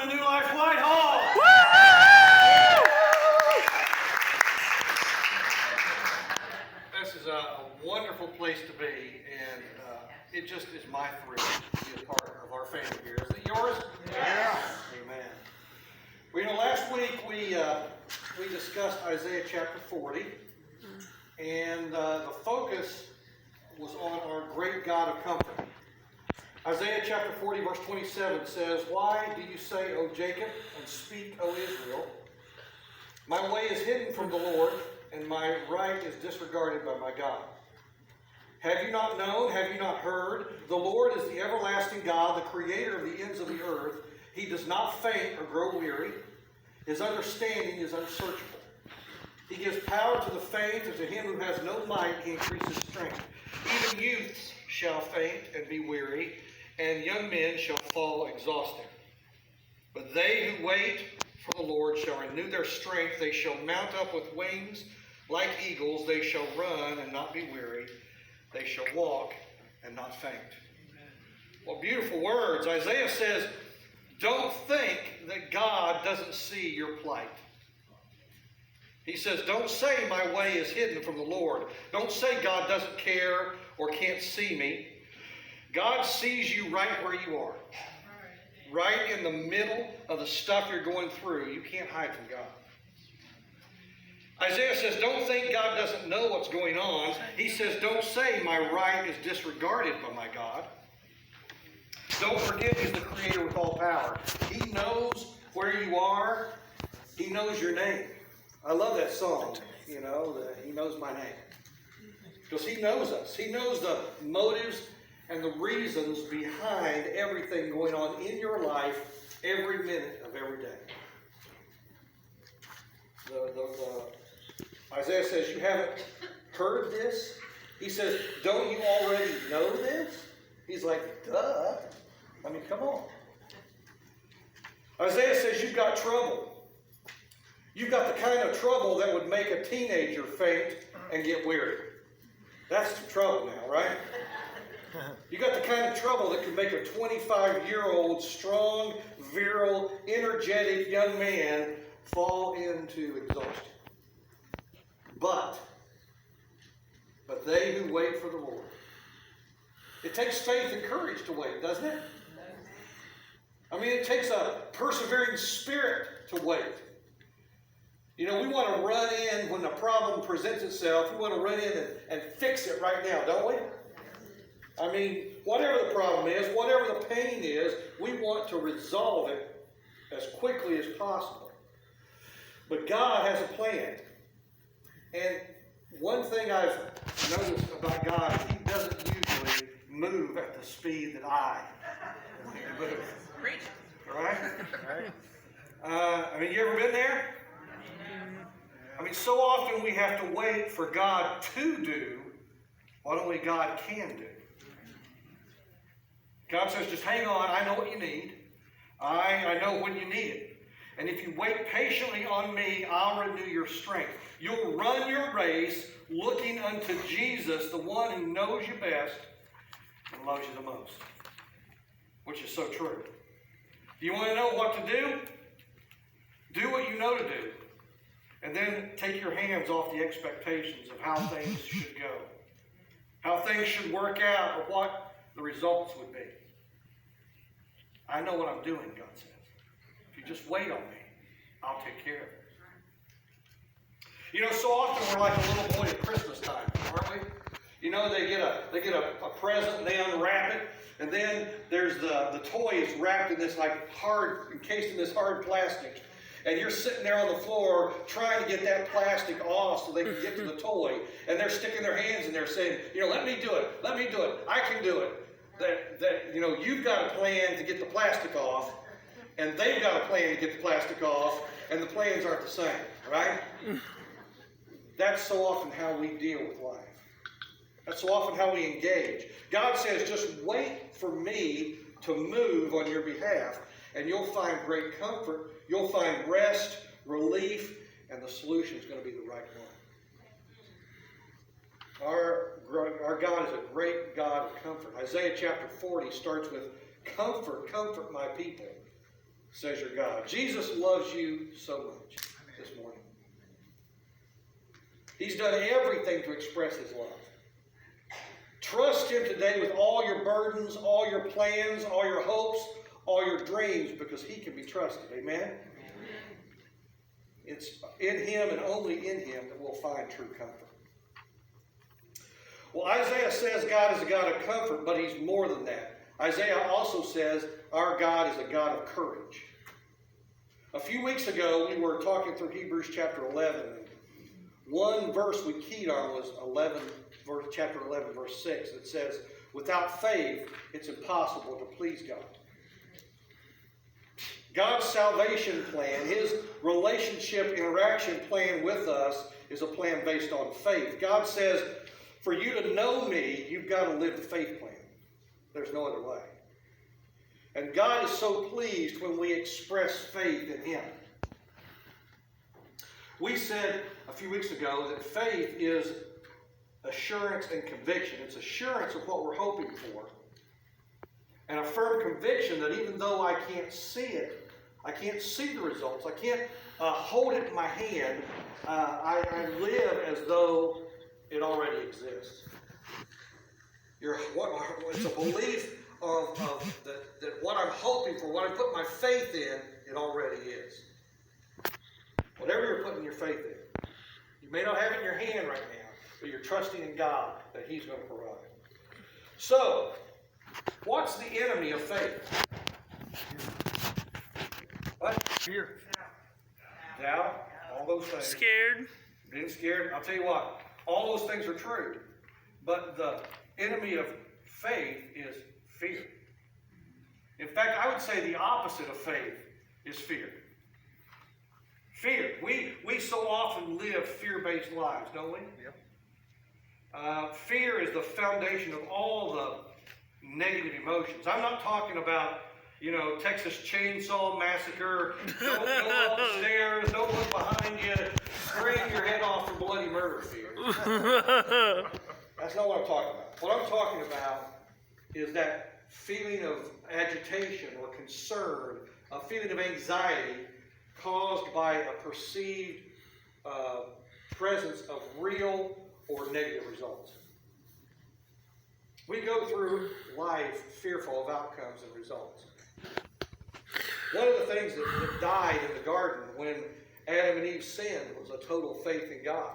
Welcome to Newlife Whitehall. This is a wonderful place to be, and it just is my thrill to be a part of our family here. Is it yours? Yeah. Amen. Well, you know, last week we discussed Isaiah chapter 40, and the focus was on our great God of comfort. Isaiah chapter 40 verse 27 says, "Why do you say, O Jacob, and speak, O Israel? My way is hidden from the Lord, and my right is disregarded by my God. Have you not known? Have you not heard? The Lord is the everlasting God, the creator of the ends of the earth. He does not faint or grow weary. His understanding is unsearchable. He gives power to the faint, and to him who has no might he increases strength. Even youths shall faint and be weary, and young men shall fall exhausted. But they who wait for the Lord shall renew their strength. They shall mount up with wings like eagles. They shall run and not be weary. They shall walk and not faint." What beautiful words. Isaiah says, don't think that God doesn't see your plight. He says, don't say my way is hidden from the Lord. Don't say God doesn't care or can't see me. God sees you right where you are. Right in the middle of the stuff you're going through. You can't hide from God. Isaiah says, don't think God doesn't know what's going on. He says, don't say my right is disregarded by my God. Don't forget he's the creator with all power. He knows where you are. He knows your name. I love that song, you know, he knows my name. Because he knows us. He knows the motives and the reasons behind everything going on in your life every minute of every day. Isaiah says, you haven't heard this? He says, don't you already know this? He's like, duh. I mean, come on. Isaiah says, you've got trouble. You've got the kind of trouble that would make a teenager faint and get weary. That's the trouble now, right? You got the kind of trouble that could make a 25-year-old, strong, virile, energetic young man fall into exhaustion. But they who wait for the Lord. It takes faith and courage to wait, doesn't it? I mean, it takes a persevering spirit to wait. You know, we want to run in when the problem presents itself. We want to run in and fix it right now, don't we? I mean, whatever the problem is, whatever the pain is, we want to resolve it as quickly as possible. But God has a plan. And one thing I've noticed about God is he doesn't usually move at the speed that I want him to move. Right? I mean, you ever been there? I mean, so often we have to wait for God to do what only God can do. God says, just hang on, I know what you need. I know when you need it. And if you wait patiently on me, I'll renew your strength. You'll run your race looking unto Jesus, the one who knows you best and loves you the most. Which is so true. Do you want to know what to do? Do what you know to do. And then take your hands off the expectations of how things should go. How things should work out, or what the results would be. I know what I'm doing, God says. If you just wait on me, I'll take care of it. You know, so often we're like a little boy at Christmas time, aren't we? You know, they get a present and they unwrap it, and then there's the toy is wrapped in this like hard, encased in this hard plastic. And you're sitting there on the floor trying to get that plastic off so they can get to the toy. And they're sticking their hands in there saying, you know, let me do it. Let me do it. I can do it. That you know, you've got a plan to get the plastic off. And they've got a plan to get the plastic off. And the plans aren't the same. Right? That's so often how we deal with life. That's so often how we engage. God says, just wait for me to move on your behalf. And you'll find great comfort. You'll find rest, relief, and the solution is going to be the right one. Our God is a great God of comfort. Isaiah chapter 40 starts with, comfort my people. says your God. Jesus loves you so much this morning. He's done everything to express his love. Trust him today with all your burdens, all your plans, all your hopes, all your dreams, because he can be trusted. Amen? It's in him and only in him that we'll find true comfort. Well, Isaiah says God is a God of comfort, but he's more than that. Isaiah also says our God is a God of courage. A few weeks ago, we were talking through Hebrews chapter 11. One verse we keyed on was chapter 11, verse 6. It says, without faith, it's impossible to please God. God's salvation plan, his relationship interaction plan with us, is a plan based on faith. God says, for you to know me, you've got to live the faith plan. There's no other way. And God is so pleased when we express faith in him. We said a few weeks ago that faith is assurance and conviction. It's assurance of what we're hoping for. And a firm conviction that even though I can't see it, I can't see the results, I can't hold it in my hand, I live as though it already exists. It's a belief that what I'm hoping for, what I put my faith in, it already is. Whatever you're putting your faith in. You may not have it in your hand right now, but you're trusting in God that he's going to provide. So, what's the enemy of faith? What? Fear. Doubt. All those things. Scared. Being scared. I'll tell you what. All those things are true. But the enemy of faith is fear. In fact, I would say the opposite of faith is fear. Fear. We so often live fear-based lives, don't we? Yep. Fear is the foundation of all the negative emotions. I'm not talking about, Texas Chainsaw Massacre. Don't go upstairs. Don't look behind you. Scream your head off for bloody murder fear. That's not what I'm talking about. What I'm talking about is that feeling of agitation or concern, a feeling of anxiety caused by a perceived presence of real or negative results. We go through life fearful of outcomes and results. One of the things that died in the garden when Adam and Eve sinned was a total faith in God.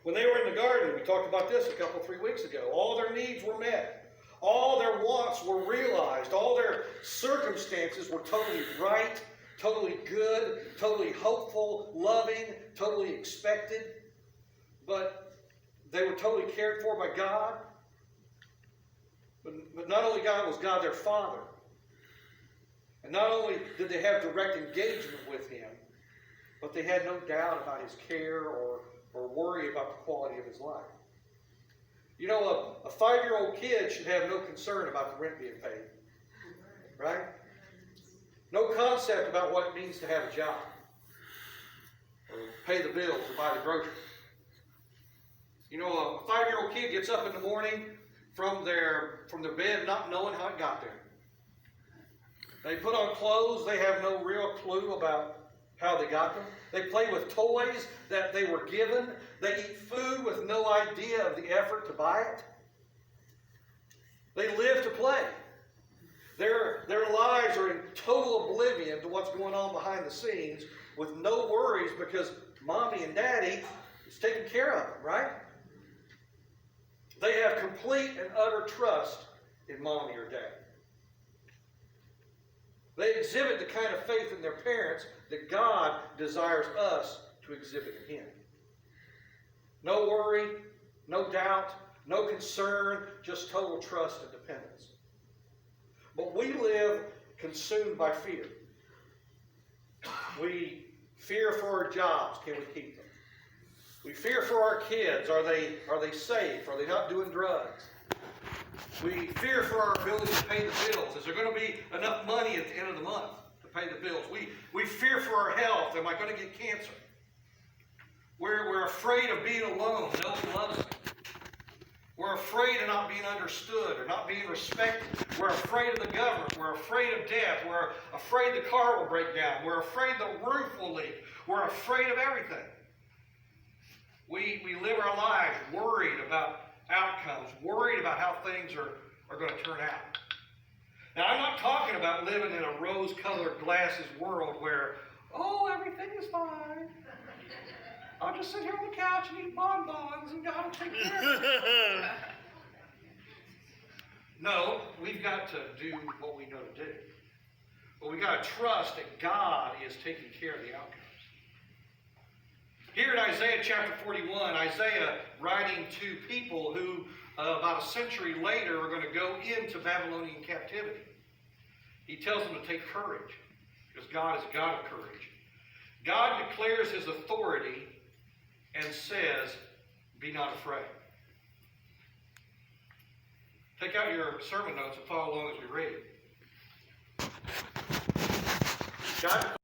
When they were in the garden, we talked about this 3 weeks ago, all their needs were met. All their wants were realized. All their circumstances were totally right, totally good, totally hopeful, loving, totally expected. But they were totally cared for by God. But not only God was God their Father. And not only did they have direct engagement with him, but they had no doubt about his care or worry about the quality of his life. A 5-year-old kid should have no concern about the rent being paid. Right? No concept about what it means to have a job. Or pay the bills or buy the groceries. A 5-year-old kid gets up in the morning from their bed not knowing how it got there. They put on clothes, they have no real clue about how they got them. They play with toys that they were given. They eat food with no idea of the effort to buy it. They live to play. Their lives are in total oblivion to what's going on behind the scenes with no worries because mommy and daddy is taking care of them, right? They have complete and utter trust in mommy or daddy. They exhibit the kind of faith in their parents that God desires us to exhibit in him. No worry, no doubt, no concern, just total trust and dependence. But we live consumed by fear. We fear for our jobs. Can we keep them? We fear for our kids. Are they safe? Are they not doing drugs? We fear for our ability to pay the bills. Is there going to be enough money at the end of the month to pay the bills? We fear for our health. Am I going to get cancer? We're afraid of being alone. No one loves me. We're afraid of not being understood or not being respected. We're afraid of the government. We're afraid of death. We're afraid the car will break down. We're afraid the roof will leak. We're afraid of everything. We live our lives worried about outcomes, worried about how things are going to turn out. Now, I'm not talking about living in a rose-colored glasses world where, oh, everything is fine. I'll just sit here on the couch and eat bonbons and God will take care of it. No, we've got to do what we know to do. But we've got to trust that God is taking care of the outcomes. Here in Isaiah chapter 41, Isaiah writing to people who about a century later are going to go into Babylonian captivity. He tells them to take courage because God is a God of courage. God declares his authority and says, be not afraid. Take out your sermon notes and follow along as we read. God